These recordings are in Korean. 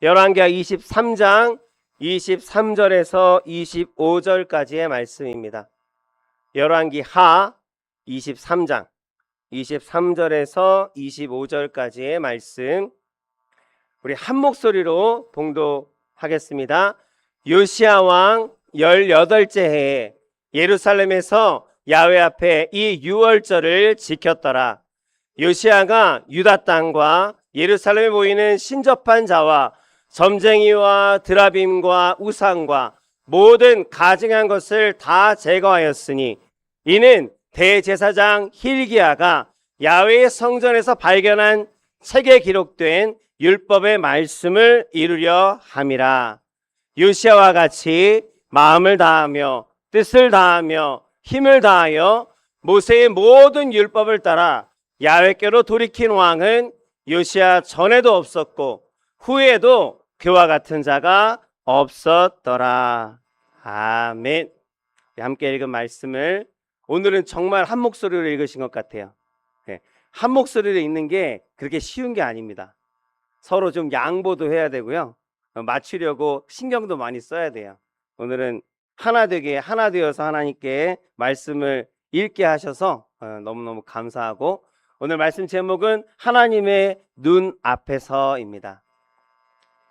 열왕기하 23장 23절에서 25절까지의 말씀입니다. 열왕기하 23장 23절에서 25절까지의 말씀, 우리 한 목소리로 봉독하겠습니다. 요시야 왕 18째 해에 예루살렘에서 야훼 앞에 이 유월절을 지켰더라. 요시야가 유다 땅과 예루살렘에 모이는 신접한 자와 점쟁이와 드라빔과 우상과 모든 가증한 것을 다 제거하였으니, 이는 대제사장 힐기야가 야훼의 성전에서 발견한 책에 기록된 율법의 말씀을 이루려 함이라. 요시야와 같이 마음을 다하며 뜻을 다하며 힘을 다하여 모세의 모든 율법을 따라 야훼께로 돌이킨 왕은 요시야 전에도 없었고 후에도 그와 같은 자가 없었더라. 아멘. 함께 읽은 말씀을 오늘은 정말 한 목소리로 읽으신 것 같아요. 한 목소리로 읽는 게 그렇게 쉬운 게 아닙니다. 서로 좀 양보도 해야 되고요, 맞추려고 신경도 많이 써야 돼요. 오늘은 하나 되게 하나 되어서 하나님께 말씀을 읽게 하셔서 너무너무 감사하고, 오늘 말씀 제목은 하나님의 눈 앞에서입니다.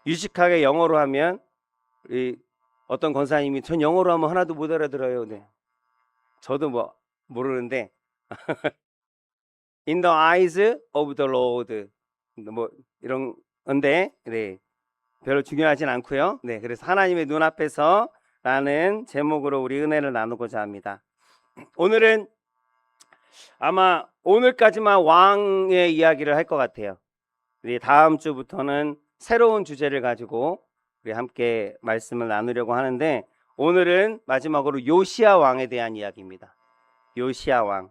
유식하게 영어로 하면, 우리 어떤 권사님이 전 영어로 하면 하나도 못 알아들어요. 네. 저도 뭐 모르는데 In the eyes of the Lord, 뭐 이런 건데, 네, 별로 중요하진 않고요. 네, 그래서 하나님의 눈앞에서 라는 제목으로 우리 은혜를 나누고자 합니다. 오늘은 아마 오늘까지만 왕의 이야기를 할 것 같아요. 우리 다음 주부터는 새로운 주제를 가지고 우리 함께 말씀을 나누려고 하는데, 오늘은 마지막으로 요시야 왕에 대한 이야기입니다. 요시야 왕.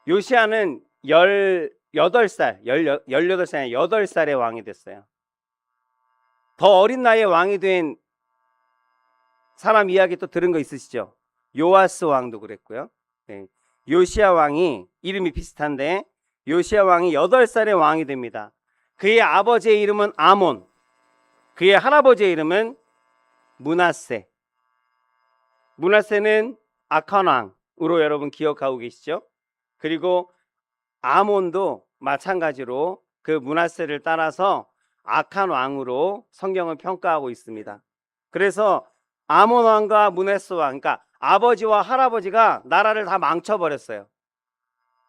요시야는 18살, 18살, 8살의 왕이 됐어요. 더 어린 나이에 왕이 된 사람 이야기 또 들은 거 있으시죠? 요아스 왕도 그랬고요. 네. 요시야 왕이 이름이 비슷한데, 요시야 왕이 8살의 왕이 됩니다. 그의 아버지의 이름은 아몬, 그의 할아버지의 이름은 므낫세. 므낫세는 악한 왕으로 여러분 기억하고 계시죠? 그리고 아몬도 마찬가지로 그 므낫세를 따라서 악한 왕으로 성경을 평가하고 있습니다. 그래서 아몬 왕과 므낫세 왕, 그러니까 아버지와 할아버지가 나라를 다 망쳐버렸어요.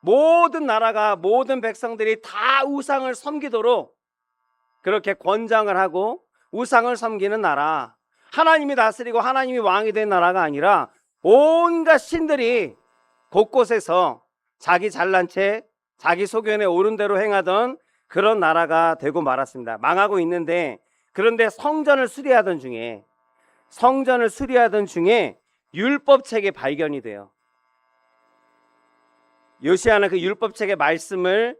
모든 나라가, 모든 백성들이 다 우상을 섬기도록 그렇게 권장을 하고, 우상을 섬기는 나라, 하나님이 다스리고 하나님이 왕이 된 나라가 아니라 온갖 신들이 곳곳에서 자기 잘난 채 자기 소견에 오른 대로 행하던 그런 나라가 되고 말았습니다. 망하고 있는데, 그런데 성전을 수리하던 중에 율법책이 발견이 돼요. 요시야는 그 율법책의 말씀을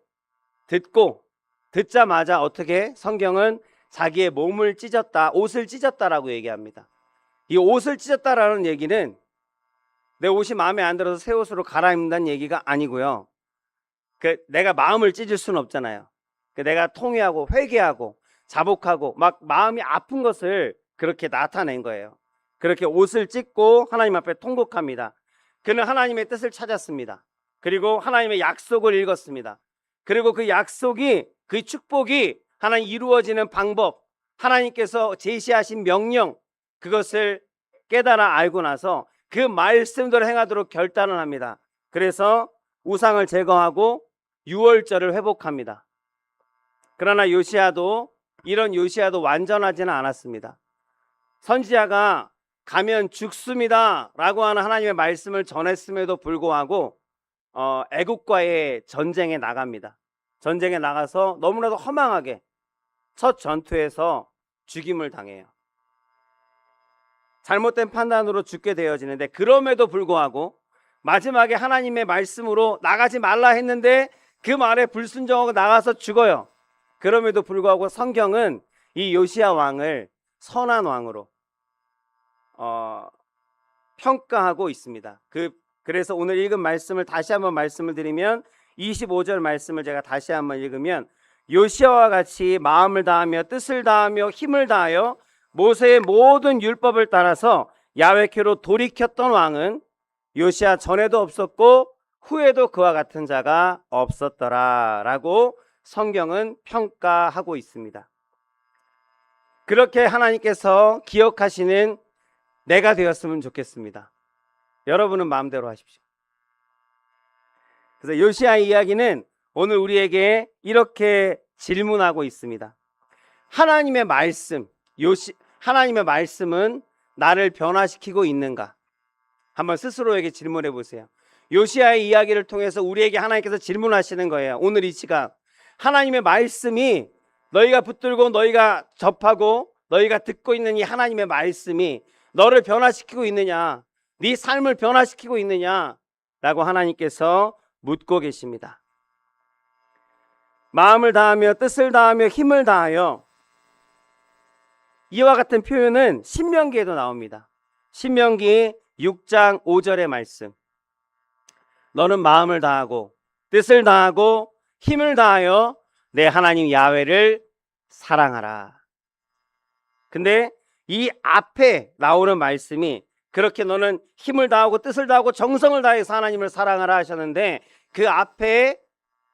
듣자마자 어떻게 성경은 자기의 몸을 찢었다, 옷을 찢었다라고 얘기합니다. 이 옷을 찢었다라는 얘기는 내 옷이 마음에 안 들어서 새 옷으로 갈아입는다는 얘기가 아니고요, 내가 마음을 찢을 수는 없잖아요. 내가 통회하고 회개하고 자복하고 막 마음이 아픈 것을 그렇게 나타낸 거예요. 그렇게 옷을 찢고 하나님 앞에 통곡합니다. 그는 하나님의 뜻을 찾았습니다. 그리고 하나님의 약속을 읽었습니다. 그리고 그 약속이, 그 축복이 하나님 이루어지는 방법, 하나님께서 제시하신 명령, 그것을 깨달아 알고 나서 그 말씀대로 행하도록 결단을 합니다. 그래서 우상을 제거하고 유월절을 회복합니다. 그러나 이런 요시야도 완전하지는 않았습니다. 선지자가 가면 죽습니다 라고 하는 하나님의 말씀을 전했음에도 불구하고 애국과의 전쟁에 나갑니다. 전쟁에 나가서 너무나도 허망하게 첫 전투에서 죽임을 당해요. 잘못된 판단으로 죽게 되어지는데, 그럼에도 불구하고 마지막에 하나님의 말씀으로 나가지 말라 했는데 그 말에 불순종하고 나가서 죽어요. 그럼에도 불구하고 성경은 이 요시야 왕을 선한 왕으로 평가하고 있습니다. 그래서 오늘 읽은 말씀을 다시 한번 말씀을 드리면, 25절 말씀을 제가 다시 한번 읽으면, 요시아와 같이 마음을 다하며 뜻을 다하며 힘을 다하여 모세의 모든 율법을 따라서 야훼께로 돌이켰던 왕은 요시아 전에도 없었고 후에도 그와 같은 자가 없었더라라고 성경은 평가하고 있습니다. 그렇게 하나님께서 기억하시는 내가 되었으면 좋겠습니다. 여러분은 마음대로 하십시오. 그래서 요시아 이야기는 오늘 우리에게 이렇게 질문하고 있습니다. 하나님의 말씀, 하나님의 말씀은 나를 변화시키고 있는가? 한번 스스로에게 질문해 보세요. 요시아의 이야기를 통해서 우리에게 하나님께서 질문하시는 거예요. 오늘 이 시간 하나님의 말씀이 너희가 붙들고 너희가 접하고 너희가 듣고 있는 이 하나님의 말씀이 너를 변화시키고 있느냐, 네 삶을 변화시키고 있느냐 라고 하나님께서 묻고 계십니다. 마음을 다하며 뜻을 다하며 힘을 다하여, 이와 같은 표현은 신명기에도 나옵니다. 신명기 6장 5절의 말씀. 너는 마음을 다하고 뜻을 다하고 힘을 다하여 내 하나님 야훼를 사랑하라. 근데 이 앞에 나오는 말씀이 그렇게 너는 힘을 다하고 뜻을 다하고 정성을 다해서 하나님을 사랑하라 하셨는데, 그 앞에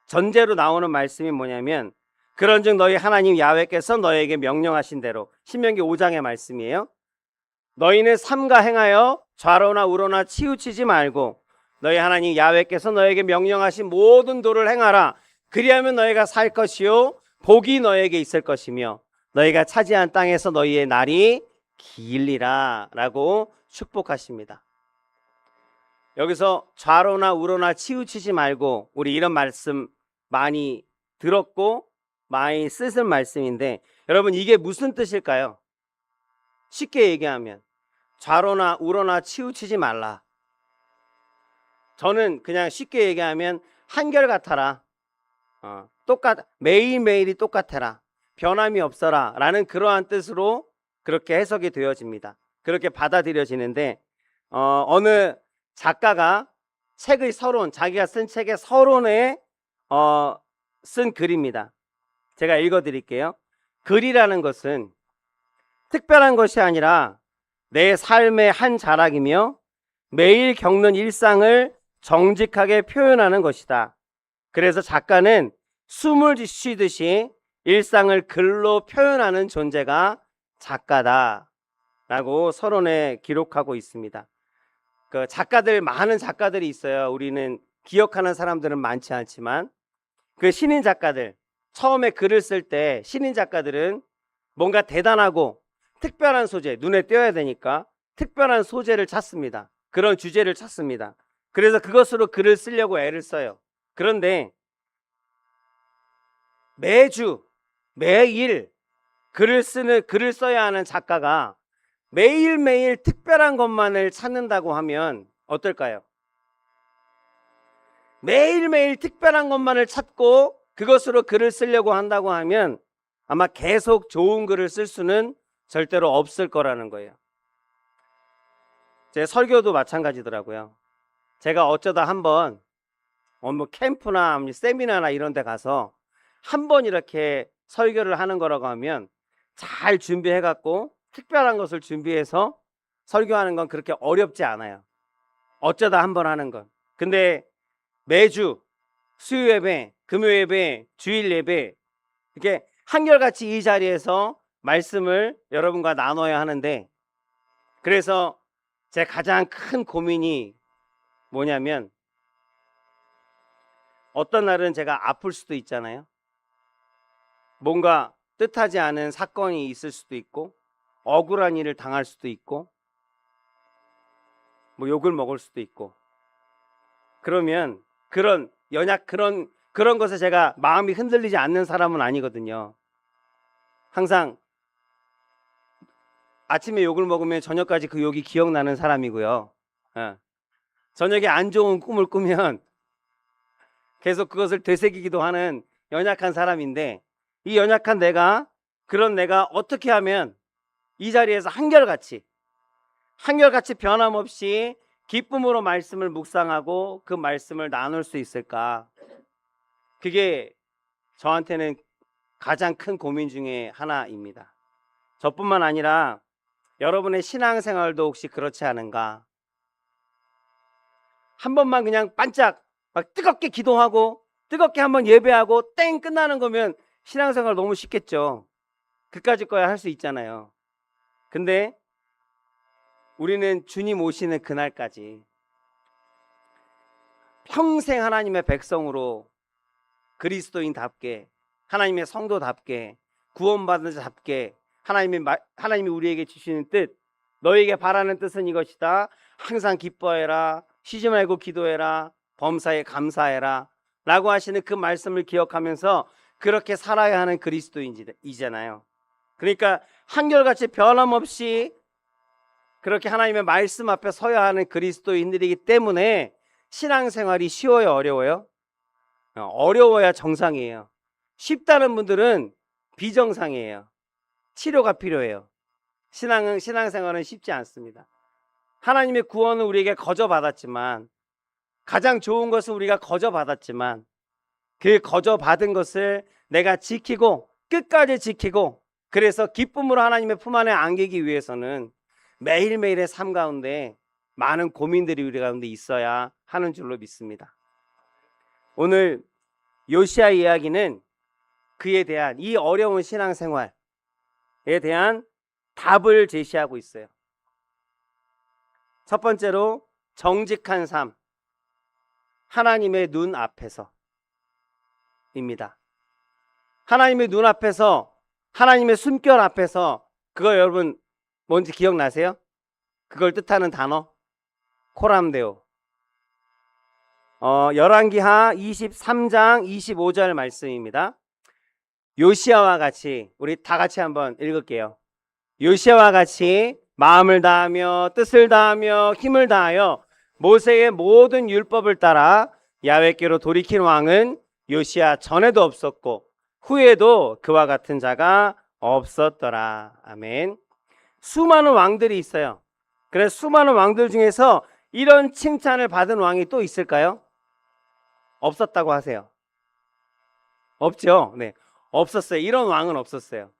전제로 나오는 말씀이 뭐냐면 그런즉 너희 하나님 야훼께서 너에게 명령하신 대로, 신명기 5장의 말씀이에요. 너희는 삼가 행하여 좌로나 우로나 치우치지 말고 너희 하나님 야훼께서 너에게 명령하신 모든 도를 행하라. 그리하면 너희가 살 것이요 복이 너에게 있을 것이며 너희가 차지한 땅에서 너희의 날이 길리라 라고 축복하십니다. 여기서 좌로나 우로나 치우치지 말고, 우리 이런 말씀 많이 들었고 많이 쓰는 말씀인데, 여러분 이게 무슨 뜻일까요? 쉽게 얘기하면 좌로나 우로나 치우치지 말라. 저는 그냥 쉽게 얘기하면 한결같아라, 매일매일이 똑같아라, 변함이 없어라 라는 그러한 뜻으로 그렇게 해석이 되어집니다. 그렇게 받아들여지는데, 어느 작가가 책의 서론, 자기가 쓴 책의 서론에 쓴 글입니다. 제가 읽어드릴게요. 글이라는 것은 특별한 것이 아니라 내 삶의 한 자락이며 매일 겪는 일상을 정직하게 표현하는 것이다. 그래서 작가는 숨을 쉬듯이 일상을 글로 표현하는 존재가 작가다 라고 서론에 기록하고 있습니다. 그 작가들, 많은 작가들이 있어요. 우리는 기억하는 사람들은 많지 않지만 그 신인 작가들, 처음에 글을 쓸 때 신인 작가들은 뭔가 대단하고 특별한 소재, 눈에 띄어야 되니까 특별한 소재를 찾습니다. 그런 주제를 찾습니다. 그래서 그것으로 글을 쓰려고 애를 써요. 그런데 매주 매일 글을 써야 하는 작가가 매일매일 특별한 것만을 찾는다고 하면 어떨까요? 매일매일 특별한 것만을 찾고 그것으로 글을 쓰려고 한다고 하면 아마 계속 좋은 글을 쓸 수는 절대로 없을 거라는 거예요. 제 설교도 마찬가지더라고요. 제가 어쩌다 한번 뭐 캠프나 세미나나 이런 데 가서 한번 이렇게 설교를 하는 거라고 하면 잘 준비해 갖고 특별한 것을 준비해서 설교하는 건 그렇게 어렵지 않아요. 어쩌다 한번 하는 건. 근데 매주 수요 예배, 금요 예배, 주일 예배 이렇게 한결같이 이 자리에서 말씀을 여러분과 나눠야 하는데, 그래서 제 가장 큰 고민이 뭐냐면, 어떤 날은 제가 아플 수도 있잖아요. 뭔가 뜻하지 않은 사건이 있을 수도 있고 억울한 일을 당할 수도 있고 뭐 욕을 먹을 수도 있고, 그러면 그런 것에 제가 마음이 흔들리지 않는 사람은 아니거든요. 항상 아침에 욕을 먹으면 저녁까지 그 욕이 기억나는 사람이고요. 저녁에 안 좋은 꿈을 꾸면 계속 그것을 되새기기도 하는 연약한 사람인데, 이 연약한 그런 내가 어떻게 하면 이 자리에서 한결같이 변함없이 기쁨으로 말씀을 묵상하고 그 말씀을 나눌 수 있을까? 그게 저한테는 가장 큰 고민 중에 하나입니다. 저뿐만 아니라 여러분의 신앙생활도 혹시 그렇지 않은가? 한 번만 그냥 반짝 막 뜨겁게 기도하고 뜨겁게 한번 예배하고 땡 끝나는 거면 신앙생활 너무 쉽겠죠. 그까짓 거야 할 수 있잖아요. 근데 우리는 주님 오시는 그날까지 평생 하나님의 백성으로 그리스도인답게 하나님의 성도답게 구원받은 자답게 하나님이 우리에게 주시는 뜻, 너에게 바라는 뜻은 이것이다. 항상 기뻐해라. 쉬지 말고 기도해라. 범사에 감사해라. 라고 하시는 그 말씀을 기억하면서 그렇게 살아야 하는 그리스도인이잖아요. 그러니까 한결같이 변함없이 그렇게 하나님의 말씀 앞에 서야 하는 그리스도인들이기 때문에 신앙생활이 쉬워요, 어려워요? 어려워야 정상이에요. 쉽다는 분들은 비정상이에요. 치료가 필요해요. 신앙생활은 쉽지 않습니다. 하나님의 구원은 우리에게 거저받았지만, 가장 좋은 것은 우리가 거저받았지만 그 거저받은 것을 내가 지키고 끝까지 지키고, 그래서 기쁨으로 하나님의 품 안에 안기기 위해서는 매일매일의 삶 가운데 많은 고민들이 우리 가운데 있어야 하는 줄로 믿습니다. 오늘 요시야 이야기는 그에 대한 이 어려운 신앙생활에 대한 답을 제시하고 있어요. 첫 번째로 정직한 삶, 하나님의 눈 앞에서입니다. 하나님의 눈 앞에서, 하나님의 숨결 앞에서, 그거 여러분 뭔지 기억나세요? 그걸 뜻하는 단어 코람데오. 열왕기하 23장 25절 말씀입니다. 요시야와 같이, 우리 다 같이 한번 읽을게요. 요시야와 같이 마음을 다하며 뜻을 다하며 힘을 다하여 모세의 모든 율법을 따라 야훼께로 돌이킨 왕은 요시야 전에도 없었고 후에도 그와 같은 자가 없었더라. 아멘. 수많은 왕들이 있어요. 그래서 수많은 왕들 중에서 이런 칭찬을 받은 왕이 또 있을까요? 없었다고 하세요. 없죠? 네, 없었어요. 이런 왕은 없었어요.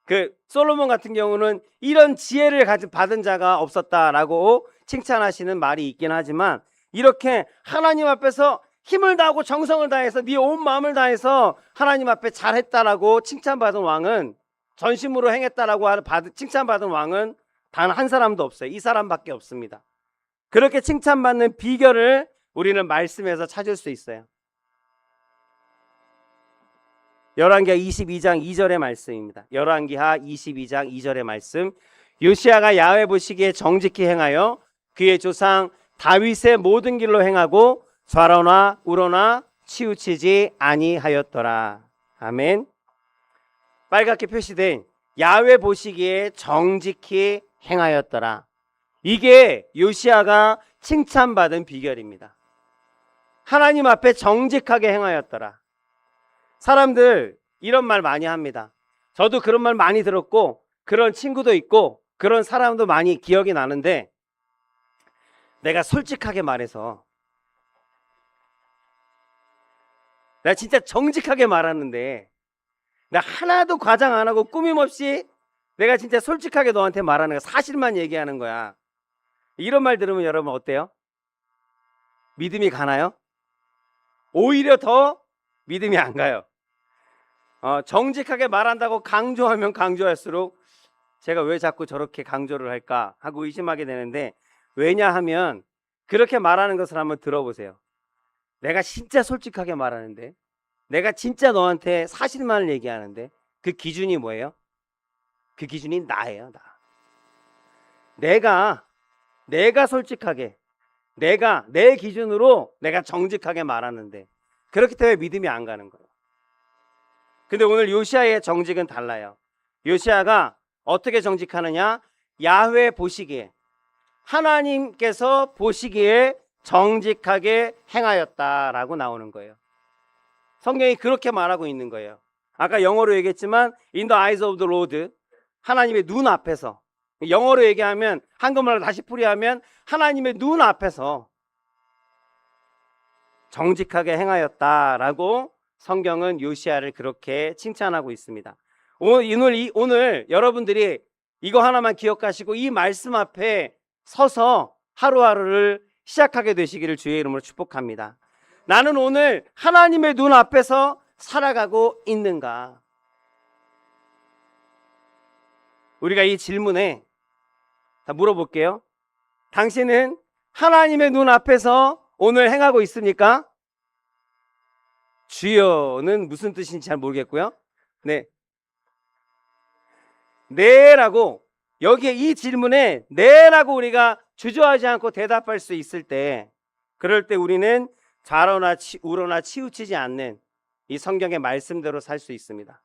그 솔로몬 같은 경우는 이런 지혜를 받은 자가 없었다라고 칭찬하시는 말이 있긴 하지만, 이렇게 하나님 앞에서 힘을 다하고 정성을 다해서 네 온 마음을 다해서 하나님 앞에 잘했다라고 칭찬받은 왕은, 전심으로 행했다라고 칭찬받은 왕은 단 한 사람도 없어요. 이 사람밖에 없습니다. 그렇게 칭찬받는 비결을 우리는 말씀에서 찾을 수 있어요. 열왕기하 22장 2절의 말씀입니다. 열왕기하 22장 2절의 말씀. 요시야가 야훼 보시기에 정직히 행하여 그의 조상 다윗의 모든 길로 행하고 좌로나 우로나 치우치지 아니하였더라. 아멘. 빨갛게 표시된 야훼 보시기에 정직히 행하였더라. 이게 요시야가 칭찬받은 비결입니다. 하나님 앞에 정직하게 행하였더라. 사람들 이런 말 많이 합니다. 저도 그런 말 많이 들었고 그런 친구도 있고 그런 사람도 많이 기억이 나는데, 내가 솔직하게 말해서 내가 진짜 정직하게 말하는데 나 하나도 과장 안 하고 꾸밈없이 내가 진짜 솔직하게 너한테 말하는 거야. 사실만 얘기하는 거야. 이런 말 들으면 여러분 어때요? 믿음이 가나요? 오히려 더 믿음이 안 가요. 정직하게 말한다고 강조하면 강조할수록 제가 왜 자꾸 저렇게 강조를 할까 하고 의심하게 되는데, 왜냐하면 그렇게 말하는 것을 한번 들어보세요. 내가 진짜 솔직하게 말하는데, 내가 진짜 너한테 사실만을 얘기하는데 그 기준이 뭐예요? 그 기준이 나예요. 내가 솔직하게, 내가 내 기준으로 내가 정직하게 말하는데, 그렇기 때문에 믿음이 안 가는 거예요. 근데 오늘 요시야의 정직은 달라요. 요시야가 어떻게 정직하느냐? 야훼 보시기에, 하나님께서 보시기에 정직하게 행하였다라고 나오는 거예요. 성경이 그렇게 말하고 있는 거예요. 아까 영어로 얘기했지만 In the eyes of the Lord, 하나님의 눈 앞에서, 영어로 얘기하면, 한국말로 다시 풀이하면 하나님의 눈 앞에서 정직하게 행하였다라고 성경은 요시야를 그렇게 칭찬하고 있습니다. 오늘 여러분들이 이거 하나만 기억하시고 이 말씀 앞에 서서 하루하루를 시작하게 되시기를 주의 이름으로 축복합니다. 나는 오늘 하나님의 눈 앞에서 살아가고 있는가? 우리가 이 질문에 다 물어볼게요. 당신은 하나님의 눈 앞에서 오늘 행하고 있습니까? 주여는 무슨 뜻인지 잘 모르겠고요. 네라고, 여기에 이 질문에 네라고 우리가 주저하지 않고 대답할 수 있을 때, 그럴 때 우리는 좌로나 우로나 치우치지 않는 이 성경의 말씀대로 살 수 있습니다.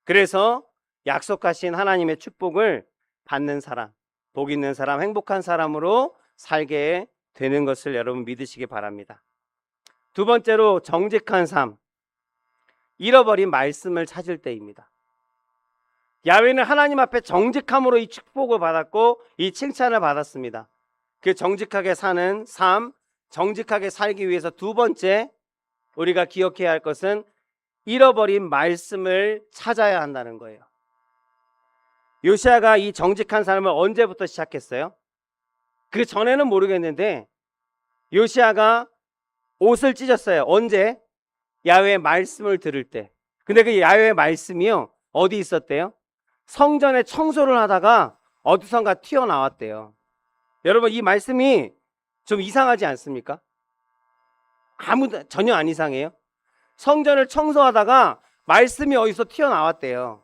그래서 약속하신 하나님의 축복을 받는 사람, 복 있는 사람, 행복한 사람으로 살게 되는 것을 여러분 믿으시기 바랍니다. 두 번째로 정직한 삶, 잃어버린 말씀을 찾을 때입니다. 야훼는 하나님 앞에 정직함으로 이 축복을 받았고 이 칭찬을 받았습니다. 그 정직하게 사는 삶, 정직하게 살기 위해서 두 번째 우리가 기억해야 할 것은 잃어버린 말씀을 찾아야 한다는 거예요. 요시야가 이 정직한 삶을 언제부터 시작했어요? 그 전에는 모르겠는데 요시야가 옷을 찢었어요. 언제? 야훼의 말씀을 들을 때. 근데 그 야훼의 말씀이요, 어디 있었대요? 성전에 청소를 하다가 어디선가 튀어나왔대요. 여러분, 이 말씀이 좀 이상하지 않습니까? 전혀 안 이상해요. 성전을 청소하다가 말씀이 어디서 튀어나왔대요.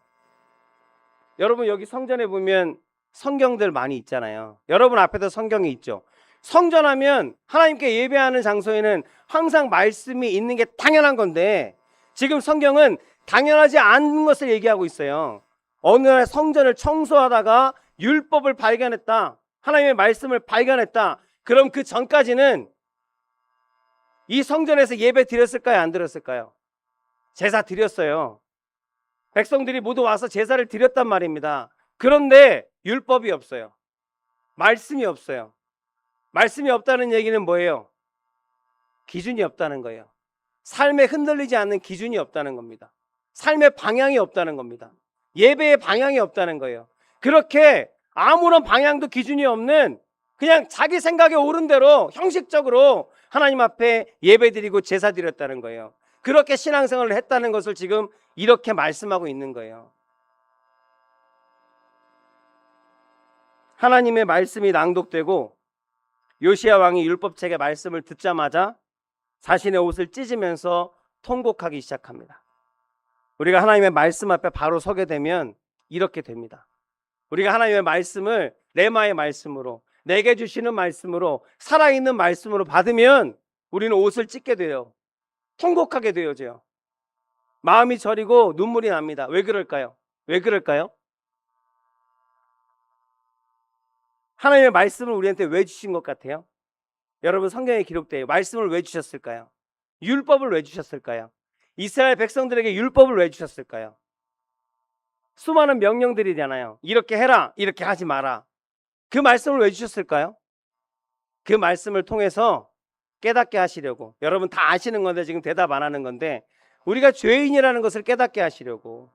여러분, 여기 성전에 보면 성경들 많이 있잖아요. 여러분 앞에도 성경이 있죠. 성전하면 하나님께 예배하는 장소에는 항상 말씀이 있는 게 당연한 건데, 지금 성경은 당연하지 않은 것을 얘기하고 있어요. 어느 날 성전을 청소하다가 율법을 발견했다, 하나님의 말씀을 발견했다. 그럼 그 전까지는 이 성전에서 예배 드렸을까요? 안 드렸을까요? 제사 드렸어요. 백성들이 모두 와서 제사를 드렸단 말입니다. 그런데 율법이 없어요. 말씀이 없어요. 말씀이 없다는 얘기는 뭐예요? 기준이 없다는 거예요. 삶에 흔들리지 않는 기준이 없다는 겁니다. 삶의 방향이 없다는 겁니다. 예배의 방향이 없다는 거예요. 그렇게 아무런 방향도 기준이 없는, 그냥 자기 생각에 옳은 대로 형식적으로 하나님 앞에 예배드리고 제사 드렸다는 거예요. 그렇게 신앙생활을 했다는 것을 지금 이렇게 말씀하고 있는 거예요. 하나님의 말씀이 낭독되고 요시야 왕이 율법책의 말씀을 듣자마자 자신의 옷을 찢으면서 통곡하기 시작합니다. 우리가 하나님의 말씀 앞에 바로 서게 되면 이렇게 됩니다. 우리가 하나님의 말씀을 레마의 말씀으로, 내게 주시는 말씀으로, 살아있는 말씀으로 받으면 우리는 옷을 찢게 돼요. 통곡하게 되어져요. 마음이 저리고 눈물이 납니다. 왜 그럴까요? 왜 그럴까요? 하나님의 말씀을 우리한테 왜 주신 것 같아요? 여러분, 성경에 기록돼요. 말씀을 왜 주셨을까요? 율법을 왜 주셨을까요? 이스라엘 백성들에게 율법을 왜 주셨을까요? 수많은 명령들이잖아요. 이렇게 해라, 이렇게 하지 마라. 그 말씀을 왜 주셨을까요? 그 말씀을 통해서 깨닫게 하시려고. 여러분 다 아시는 건데 지금 대답 안 하는 건데, 우리가 죄인이라는 것을 깨닫게 하시려고.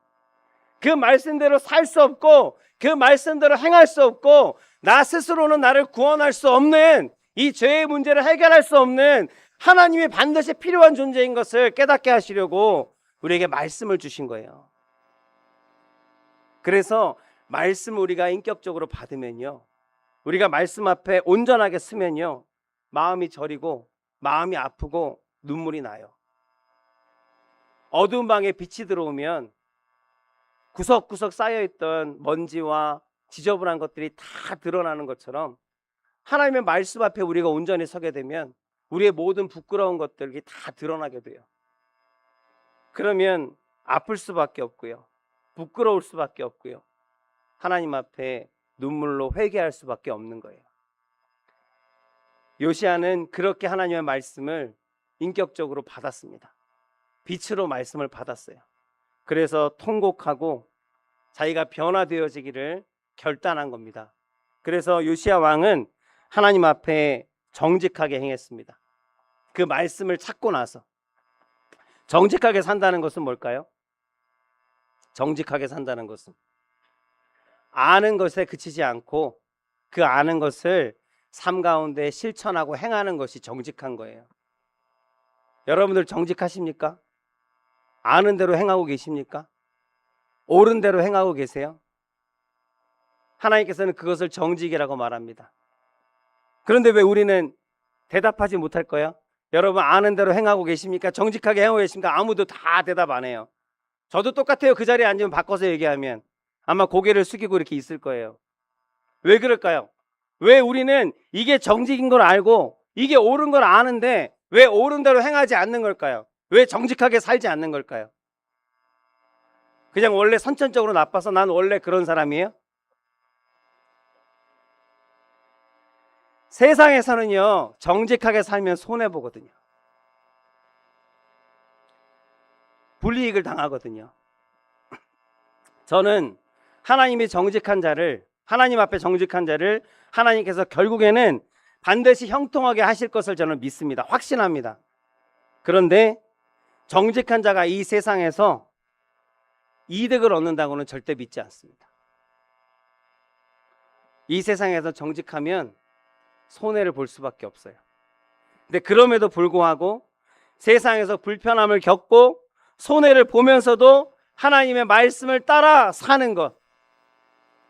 그 말씀대로 살 수 없고 그 말씀대로 행할 수 없고 나 스스로는 나를 구원할 수 없는, 이 죄의 문제를 해결할 수 없는 하나님이 반드시 필요한 존재인 것을 깨닫게 하시려고 우리에게 말씀을 주신 거예요. 그래서 말씀을 우리가 인격적으로 받으면요, 우리가 말씀 앞에 온전하게 서면요, 마음이 저리고 마음이 아프고 눈물이 나요. 어두운 방에 빛이 들어오면 구석구석 쌓여있던 먼지와 지저분한 것들이 다 드러나는 것처럼 하나님의 말씀 앞에 우리가 온전히 서게 되면 우리의 모든 부끄러운 것들이 다 드러나게 돼요. 그러면 아플 수밖에 없고요, 부끄러울 수밖에 없고요, 하나님 앞에 눈물로 회개할 수밖에 없는 거예요. 요시야는 그렇게 하나님의 말씀을 인격적으로 받았습니다. 빛으로 말씀을 받았어요. 그래서 통곡하고 자기가 변화되어지기를 결단한 겁니다. 그래서 요시야 왕은 하나님 앞에 정직하게 행했습니다. 그 말씀을 찾고 나서 정직하게 산다는 것은 뭘까요? 정직하게 산다는 것은 아는 것에 그치지 않고 그 아는 것을 삶 가운데 실천하고 행하는 것이 정직한 거예요. 여러분들 정직하십니까? 아는 대로 행하고 계십니까? 옳은 대로 행하고 계세요? 하나님께서는 그것을 정직이라고 말합니다. 그런데 왜 우리는 대답하지 못할 거예요? 여러분 아는 대로 행하고 계십니까? 정직하게 행하고 계십니까? 아무도 다 대답 안 해요. 저도 똑같아요. 그 자리에 앉으면 바꿔서 얘기하면 아마 고개를 숙이고 이렇게 있을 거예요. 왜 그럴까요? 왜 우리는 이게 정직인 걸 알고 이게 옳은 걸 아는데 왜 옳은 대로 행하지 않는 걸까요? 왜 정직하게 살지 않는 걸까요? 그냥 원래 선천적으로 나빠서 난 원래 그런 사람이에요? 세상에서는요, 정직하게 살면 손해보거든요. 불이익을 당하거든요. 저는 하나님이 정직한 자를, 하나님 앞에 정직한 자를 하나님께서 결국에는 반드시 형통하게 하실 것을 저는 믿습니다. 확신합니다. 그런데 정직한 자가 이 세상에서 이득을 얻는다고는 절대 믿지 않습니다. 이 세상에서 정직하면 손해를 볼 수밖에 없어요. 근데 그럼에도 불구하고 세상에서 불편함을 겪고 손해를 보면서도 하나님의 말씀을 따라 사는 것,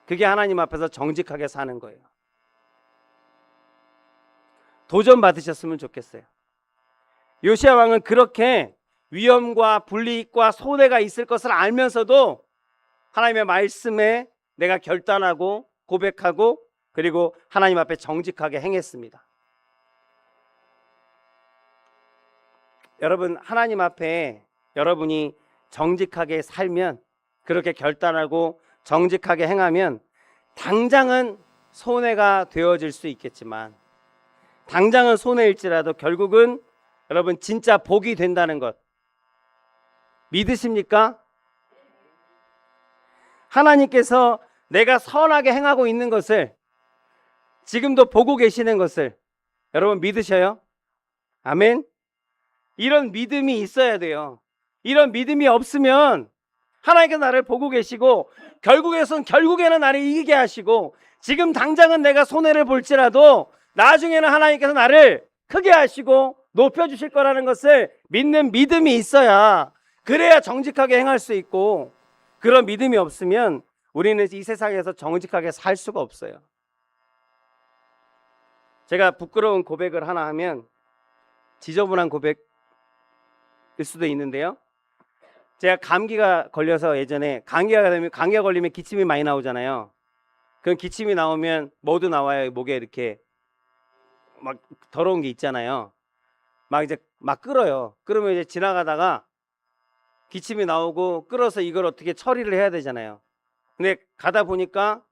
그게 하나님 앞에서 정직하게 사는 거예요. 도전 받으셨으면 좋겠어요. 요시야 왕은 그렇게 위험과 불이익과 손해가 있을 것을 알면서도 하나님의 말씀에 내가 결단하고 고백하고 그리고 하나님 앞에 정직하게 행했습니다. 여러분, 하나님 앞에 여러분이 정직하게 살면, 그렇게 결단하고 정직하게 행하면 당장은 손해가 되어질 수 있겠지만, 당장은 손해일지라도 결국은 여러분 진짜 복이 된다는 것 믿으십니까? 하나님께서 내가 선하게 행하고 있는 것을 지금도 보고 계시는 것을 여러분 믿으셔요? 아멘. 이런 믿음이 있어야 돼요. 이런 믿음이 없으면 하나님께서 나를 보고 계시고 결국에는 나를 이기게 하시고 지금 당장은 내가 손해를 볼지라도 나중에는 하나님께서 나를 크게 하시고 높여주실 거라는 것을 믿는 믿음이 있어야, 그래야 정직하게 행할 수 있고, 그런 믿음이 없으면 우리는 이 세상에서 정직하게 살 수가 없어요. 제가 부끄러운 고백을 하나 하면 지저분한 고백일 수도 있는데요. 제가 감기가 걸려서 예전에 감기가 걸리면 기침이 많이 나오잖아요. 그럼 기침이 나오면 뭐도 나와요. 목에 이렇게 막 더러운 게 있잖아요. 막 이제 막 끓어요. 그러면 이제 지나가다가 기침이 나오고 끓어서 이걸 어떻게 처리를 해야 되잖아요. 근데 가다 보니까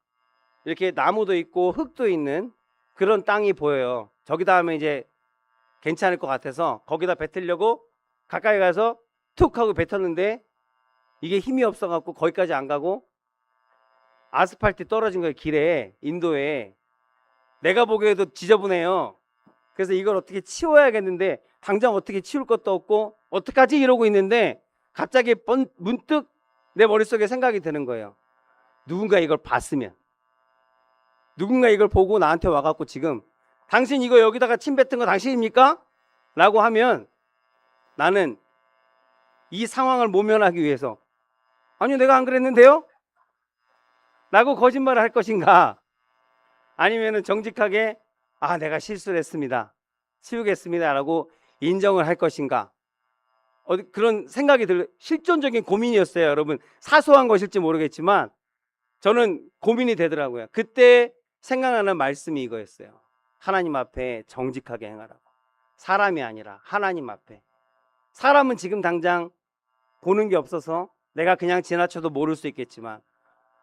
이렇게 나무도 있고 흙도 있는 그런 땅이 보여요. 저기다 하면 이제 괜찮을 것 같아서 거기다 뱉으려고 가까이 가서 툭 하고 뱉었는데 이게 힘이 없어갖고 거기까지 안 가고 아스팔트 떨어진 거예요. 길에, 인도에. 내가 보기에도 지저분해요. 그래서 이걸 어떻게 치워야겠는데 당장 어떻게 치울 것도 없고 어떡하지 이러고 있는데 갑자기 문득 내 머릿속에 생각이 드는 거예요. 누군가 이걸 봤으면, 누군가 이걸 보고 나한테 와갖고 지금 당신 이거 여기다가 침 뱉은 거 당신입니까? 라고 하면 나는 이 상황을 모면하기 위해서 아니요 내가 안 그랬는데요? 라고 거짓말을 할 것인가, 아니면은 정직하게 내가 실수를 했습니다, 치우겠습니다 라고 인정을 할 것인가, 그런 생각이 실존적인 고민이었어요. 여러분, 사소한 것일지 모르겠지만 저는 고민이 되더라고요. 그때 생각나는 말씀이 이거였어요. 하나님 앞에 정직하게 행하라고. 사람이 아니라 하나님 앞에. 사람은 지금 당장 보는 게 없어서 내가 그냥 지나쳐도 모를 수 있겠지만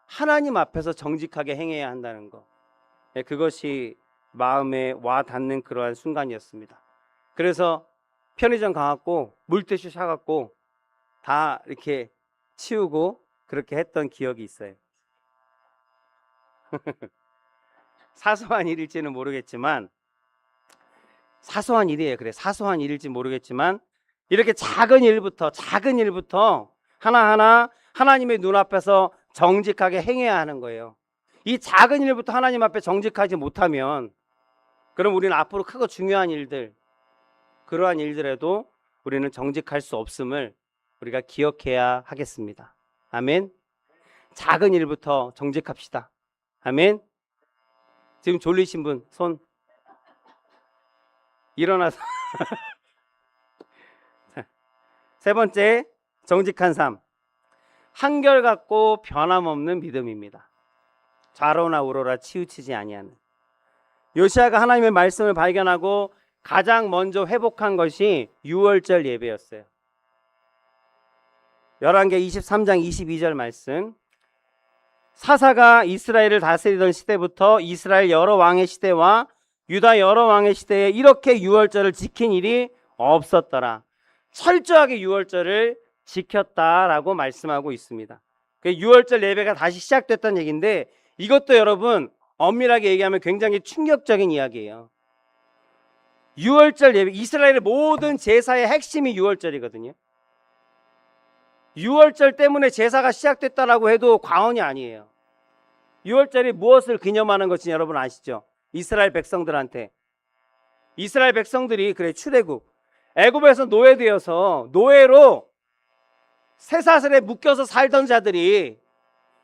하나님 앞에서 정직하게 행해야 한다는 거, 그것이 마음에 와 닿는 그러한 순간이었습니다. 그래서 편의점 가갖고 물티슈 사갖고 다 이렇게 치우고 그렇게 했던 기억이 있어요. 사소한 일일지는 모르겠지만, 사소한 일이에요. 그래, 사소한 일일지 모르겠지만 이렇게 작은 일부터 하나하나 하나님의 눈앞에서 정직하게 행해야 하는 거예요. 이 작은 일부터 하나님 앞에 정직하지 못하면 그럼 우리는 앞으로 크고 중요한 일들, 그러한 일들에도 우리는 정직할 수 없음을 우리가 기억해야 하겠습니다. 아멘. 작은 일부터 정직합시다. 아멘. 지금 졸리신 분 손 일어나서 세 번째, 정직한 삶. 한결같고 변함없는 믿음입니다. 좌로나 우로라 치우치지 아니하는. 요시야가 하나님의 말씀을 발견하고 가장 먼저 회복한 것이 유월절 예배였어요. 열왕기 23장 22절 말씀. 사사가 이스라엘을 다스리던 시대부터 이스라엘 여러 왕의 시대와 유다 여러 왕의 시대에 이렇게 유월절을 지킨 일이 없었더라. 철저하게 유월절을 지켰다라고 말씀하고 있습니다. 유월절 예배가 다시 시작됐다는 얘기인데 이것도 여러분 엄밀하게 얘기하면 굉장히 충격적인 이야기예요. 유월절 예배, 이스라엘의 모든 제사의 핵심이 유월절이거든요. 유월절 때문에 제사가 시작됐다라고 해도 과언이 아니에요. 유월절이 무엇을 기념하는 것인지 여러분 아시죠? 이스라엘 백성들한테, 이스라엘 백성들이 그래 출애굽, 애굽에서 노예되어서 노예로 쇠사슬에 묶여서 살던 자들이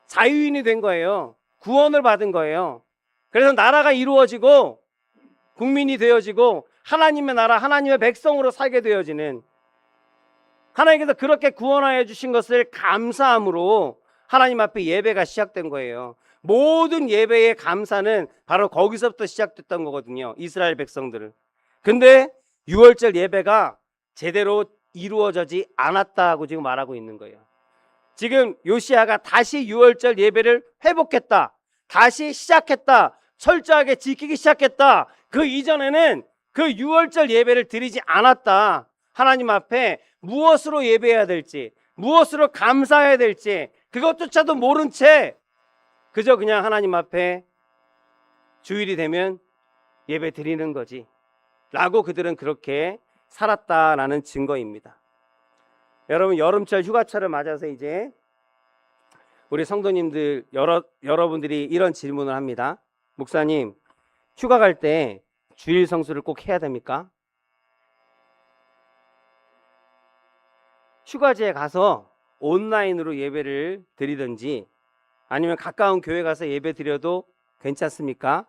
자유인이 된 거예요. 구원을 받은 거예요. 그래서 나라가 이루어지고 국민이 되어지고 하나님의 나라, 하나님의 백성으로 살게 되어지는, 하나님께서 그렇게 구원하여 주신 것을 감사함으로 하나님 앞에 예배가 시작된 거예요. 모든 예배의 감사는 바로 거기서부터 시작됐던 거거든요. 이스라엘 백성들은. 근데 유월절 예배가 제대로 이루어지지 않았다고 지금 말하고 있는 거예요. 지금 요시야가 다시 유월절 예배를 회복했다, 다시 시작했다, 철저하게 지키기 시작했다. 그 이전에는 그 유월절 예배를 드리지 않았다. 하나님 앞에 무엇으로 예배해야 될지, 무엇으로 감사해야 될지 그것조차도 모른 채 그저 그냥 하나님 앞에 주일이 되면 예배 드리는 거지 라고 그들은 그렇게 살았다라는 증거입니다. 여러분, 여름철 휴가철을 맞아서 이제 우리 성도님들 여러분들이 이런 질문을 합니다. 목사님, 휴가 갈 때 주일 성수를 꼭 해야 됩니까? 휴가지에 가서 온라인으로 예배를 드리든지 아니면 가까운 교회 가서 예배 드려도 괜찮습니까?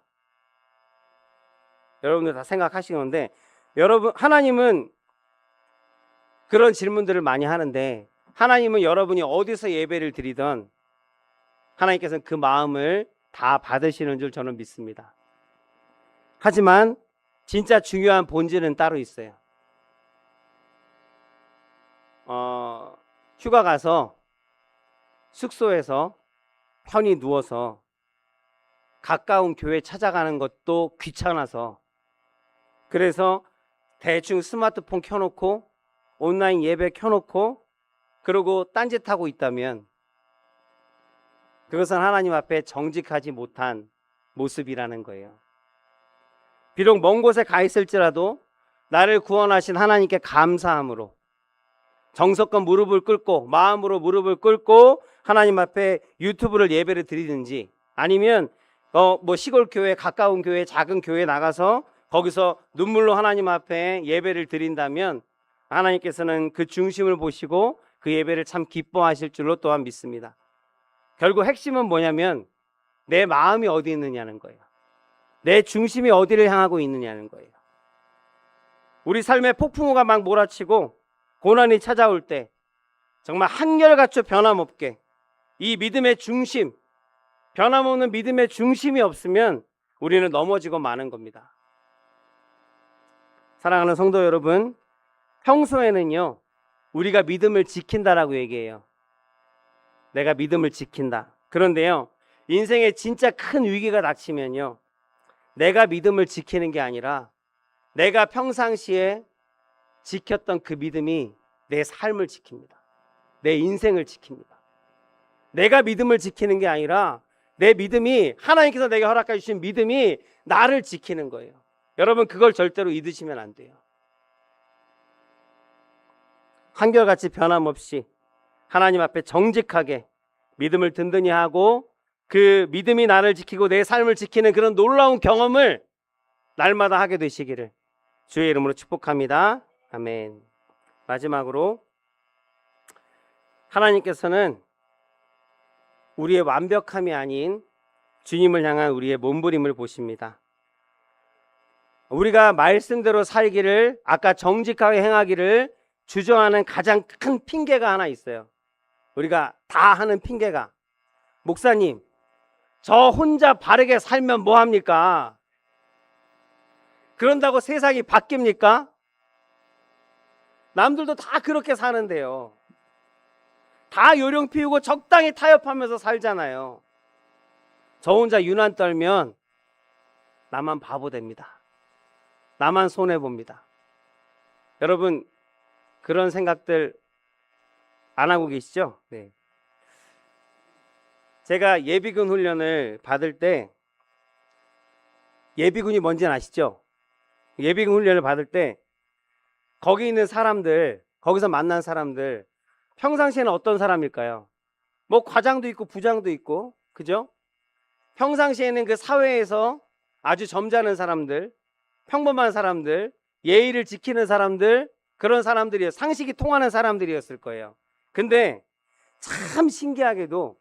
여러분들 다 생각하시는데, 여러분, 하나님은 그런 질문들을 많이 하는데 하나님은 여러분이 어디서 예배를 드리던 하나님께서는 그 마음을 다 받으시는 줄 저는 믿습니다. 하지만 진짜 중요한 본질은 따로 있어요. 휴가 가서 숙소에서 편히 누워서 가까운 교회 찾아가는 것도 귀찮아서 그래서 대충 스마트폰 켜놓고 온라인 예배 켜놓고 그러고 딴짓하고 있다면 그것은 하나님 앞에 정직하지 못한 모습이라는 거예요. 비록 먼 곳에 가 있을지라도 나를 구원하신 하나님께 감사함으로 정석껏 무릎을 꿇고 마음으로 무릎을 꿇고 하나님 앞에 유튜브를 예배를 드리든지 아니면 뭐 시골 교회, 가까운 교회, 작은 교회 나가서 거기서 눈물로 하나님 앞에 예배를 드린다면 하나님께서는 그 중심을 보시고 그 예배를 참 기뻐하실 줄로 또한 믿습니다. 결국 핵심은 뭐냐면 내 마음이 어디 있느냐는 거예요. 내 중심이 어디를 향하고 있느냐는 거예요. 우리 삶에 폭풍우가 막 몰아치고 고난이 찾아올 때 정말 한결같이 변함없게 이 믿음의 중심, 변함없는 믿음의 중심이 없으면 우리는 넘어지고 마는 겁니다. 사랑하는 성도 여러분, 평소에는요 우리가 믿음을 지킨다라고 얘기해요. 내가 믿음을 지킨다. 그런데요, 인생에 진짜 큰 위기가 닥치면요, 내가 믿음을 지키는 게 아니라 내가 평상시에 지켰던 그 믿음이 내 삶을 지킵니다. 내 인생을 지킵니다. 내가 믿음을 지키는 게 아니라 내 믿음이, 하나님께서 내게 허락해 주신 믿음이 나를 지키는 거예요. 여러분, 그걸 절대로 잊으시면 안 돼요. 한결같이 변함없이 하나님 앞에 정직하게 믿음을 든든히 하고 그 믿음이 나를 지키고 내 삶을 지키는 그런 놀라운 경험을 날마다 하게 되시기를 주의 이름으로 축복합니다. 아멘. 마지막으로 하나님께서는 우리의 완벽함이 아닌 주님을 향한 우리의 몸부림을 보십니다. 우리가 말씀대로 살기를, 아까 정직하게 행하기를 주저하는 가장 큰 핑계가 하나 있어요. 우리가 다 하는 핑계가, 목사님, 저 혼자 바르게 살면 뭐합니까? 그런다고 세상이 바뀝니까? 남들도 다 그렇게 사는데요. 다 요령 피우고 적당히 타협하면서 살잖아요. 저 혼자 유난 떨면 나만 바보 됩니다. 나만 손해봅니다. 여러분, 그런 생각들 안 하고 계시죠? 네. 제가 예비군 훈련을 받을 때, 예비군이 뭔지는 아시죠? 예비군 훈련을 받을 때 거기 있는 사람들, 거기서 만난 사람들 평상시에는 어떤 사람일까요? 뭐 과장도 있고 부장도 있고, 그죠? 평상시에는 그 사회에서 아주 점잖은 사람들, 평범한 사람들, 예의를 지키는 사람들, 그런 사람들이에요. 상식이 통하는 사람들이었을 거예요. 근데 참 신기하게도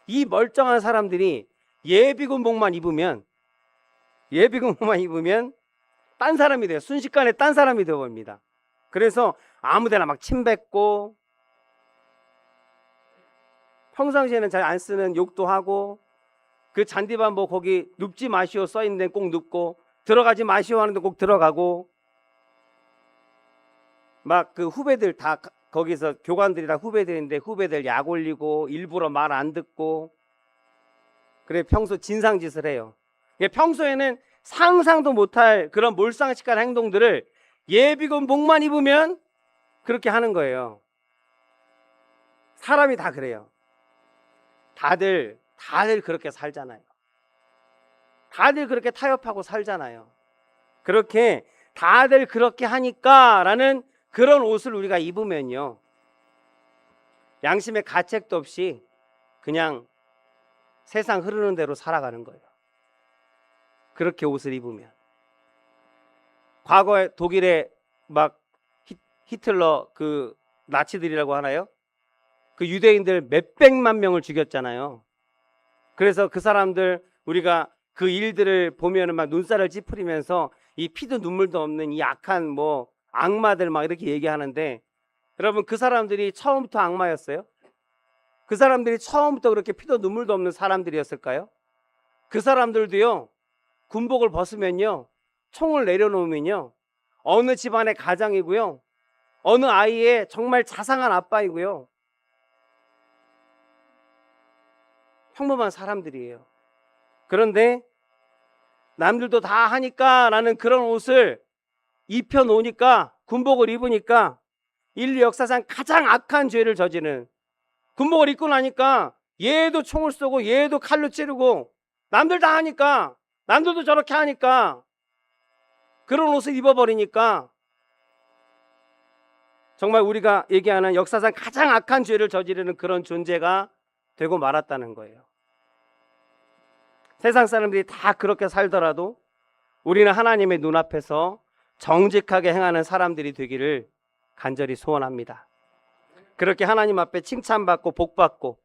이 멀쩡한 사람들이 예비군복만 입으면 딴 사람이 돼요. 순식간에 딴 사람이 되어버립니다. 그래서 아무데나 막 침 뱉고, 평상시에는 잘 안 쓰는 욕도 하고, 그 잔디밭 뭐 거기 눕지 마시오 써있는 데는 꼭 눕고, 들어가지 마시오 하는데 꼭 들어가고, 막 그 후배들 다 거기서 교관들이 다 후배들인데 후배들 약 올리고 일부러 말 안 듣고, 그래 평소 진상짓을 해요. 평소에는 상상도 못할 그런 몰상식한 행동들을 예비군 복만 입으면 그렇게 하는 거예요. 사람이 다 그래요. 다들 그렇게 살잖아요. 다들 그렇게 타협하고 살잖아요. 그렇게 다들 그렇게 하니까 라는 그런 옷을 우리가 입으면요, 양심의 가책도 없이 그냥 세상 흐르는 대로 살아가는 거예요. 그렇게 옷을 입으면. 과거에 독일에 막 히틀러 그 나치들이라고 하나요? 그 유대인들 몇백만 명을 죽였잖아요. 그래서 그 사람들, 우리가 그 일들을 보면은 막 눈살을 찌푸리면서 이 피도 눈물도 없는 이 악한 뭐 악마들 막 이렇게 얘기하는데, 여러분, 그 사람들이 처음부터 악마였어요? 그 사람들이 처음부터 그렇게 피도 눈물도 없는 사람들이었을까요? 그 사람들도요, 군복을 벗으면요, 총을 내려놓으면요, 어느 집안의 가장이고요, 어느 아이의 정말 자상한 아빠이고요, 평범한 사람들이에요. 그런데 남들도 다 하니까 라는 그런 옷을 입혀놓으니까, 군복을 입으니까 인류 역사상 가장 악한 죄를 저지른, 군복을 입고 나니까 얘도 총을 쏘고 얘도 칼로 찌르고, 남들 다 하니까, 남들도 저렇게 하니까, 그런 옷을 입어버리니까 정말 우리가 얘기하는 역사상 가장 악한 죄를 저지르는 그런 존재가 되고 말았다는 거예요. 세상 사람들이 다 그렇게 살더라도 우리는 하나님의 눈앞에서 정직하게 행하는 사람들이 되기를 간절히 소원합니다. 그렇게 하나님 앞에 칭찬받고 복받고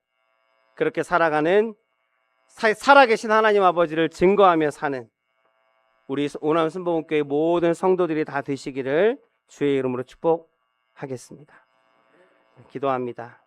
그렇게 살아가는, 살아계신 하나님 아버지를 증거하며 사는 우리 오남 순복음교회 모든 성도들이 다 되시기를 주의 이름으로 축복하겠습니다. 기도합니다.